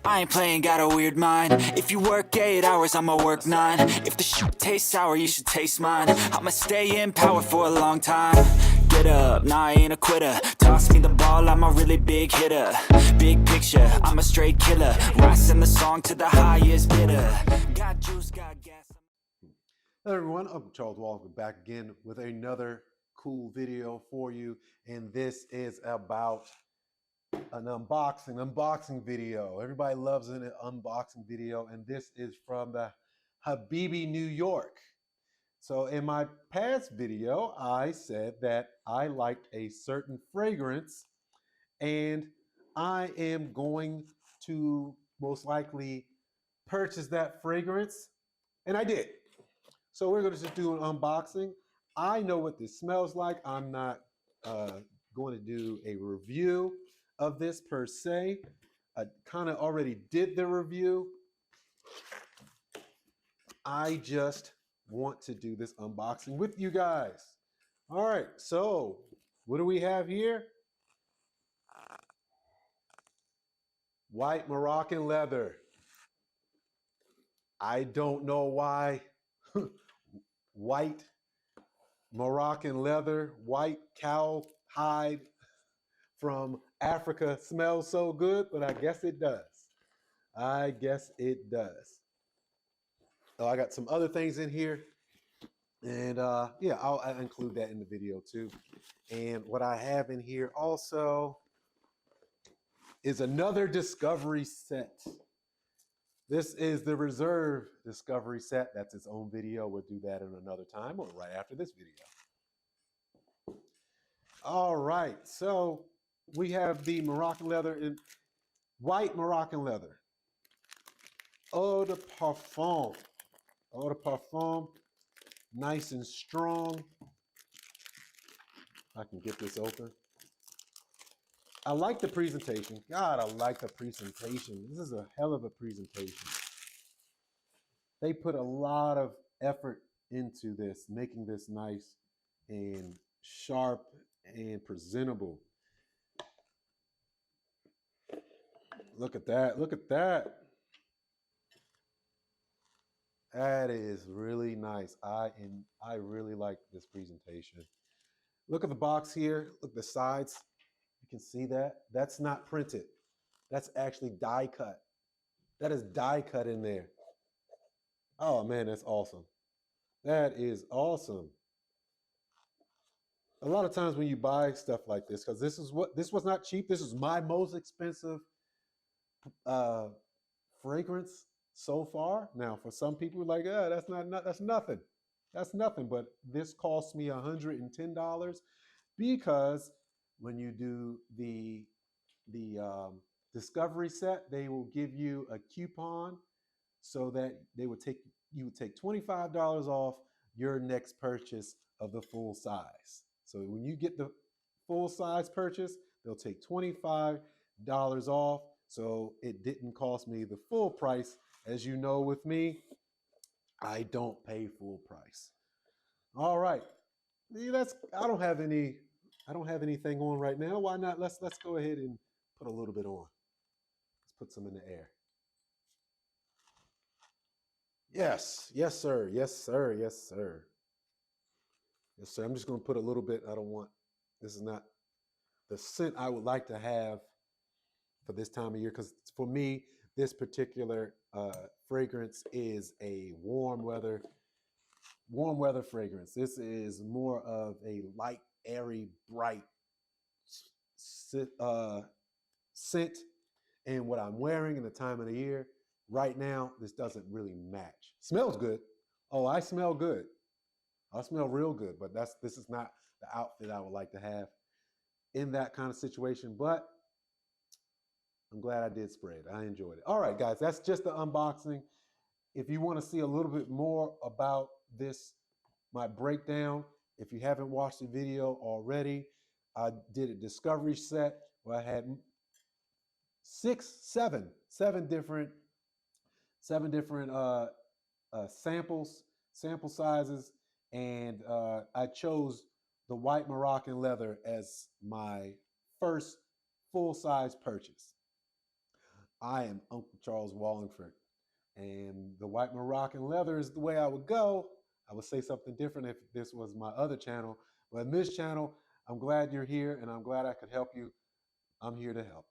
I ain't playing, got a weird mind. If you work 8 hours, I'ma work 9. If the shit tastes sour, you should taste mine. I'ma stay in power for a long time. Get up, nah, I ain't a quitter. Toss me the ball, I'm a really big hitter. Big picture, I'm a straight killer. Rising the song to the highest bidder. Got juice, got gas. Hello everyone, Uncle Charles Walhingford back again with another cool video for you. And this is about an unboxing video. Everybody loves an unboxing video, and this is from the Habibi New York. So in my past video, I said that I liked a certain fragrance, and I am going to most likely purchase that fragrance, and I did. So we're going to just do an unboxing. I know what this smells like. I'm not going to do a review of this per se. I kind of already did the review. I just want to do this unboxing with you guys. All right, so what do we have here? White Moroccan Leather. I don't know why white Moroccan leather, white cow hide from Africa smells so good, but I guess it does. I guess it does. Oh, I got some other things in here, and yeah, I'll include that in the video too. And what I have in here also is another discovery set. This is the reserve discovery set. That's its own video. We'll do that in another time or right after this video. All right, so we have the Moroccan leather in white Moroccan leather. Eau de parfum. Eau de parfum. Nice and strong. I can get this open. I like the presentation. God, I like the presentation. This is a hell of a presentation. They put a lot of effort into this, making this nice and sharp and presentable. Look at that. Look at that. That is really nice. I really like this presentation. Look at the box here. Look at the sides. You can see that. That's not printed. That's actually die cut. That is die cut in there. Oh man, that's awesome. That is awesome. A lot of times when you buy stuff like this, because this was not cheap. This is my most expensive fragrance so far. Now, for some people, like, that's that's nothing. That's nothing. But this cost me $110 because when you do the discovery set, they will give you a coupon so that you would take $25 off your next purchase of the full size. So when you get the full size purchase, they'll take $25 off. So it didn't cost me the full price. As you know, with me, I don't pay full price. All right. I don't have anything on right now. Why not? Let's go ahead and put a little bit on. Let's put some in the air. Yes, yes, sir. Yes, sir. Yes, sir. Yes, sir. I'm just going to put a little bit. This is not the scent I would like to have for this time of year, because for me, this particular fragrance is a warm weather fragrance. This is more of a light, airy, bright scent. And what I'm wearing in the time of the year right now, this doesn't really match. Smells good. Oh, I smell good. I smell real good, but this is not the outfit I would like to have in that kind of situation. But I'm glad I did spray it. I enjoyed it. All right, guys, that's just the unboxing. If you want to see a little bit more about this, my breakdown, if you haven't watched the video already, I did a discovery set where I had seven different sample sizes, and I chose the white Moroccan leather as my first full-size purchase. I am Uncle Charles Walhingford, and the White Moroccan Leather is the way I would go. I would say something different if this was my other channel, but in this channel, I'm glad you're here and I'm glad I could help you. I'm here to help.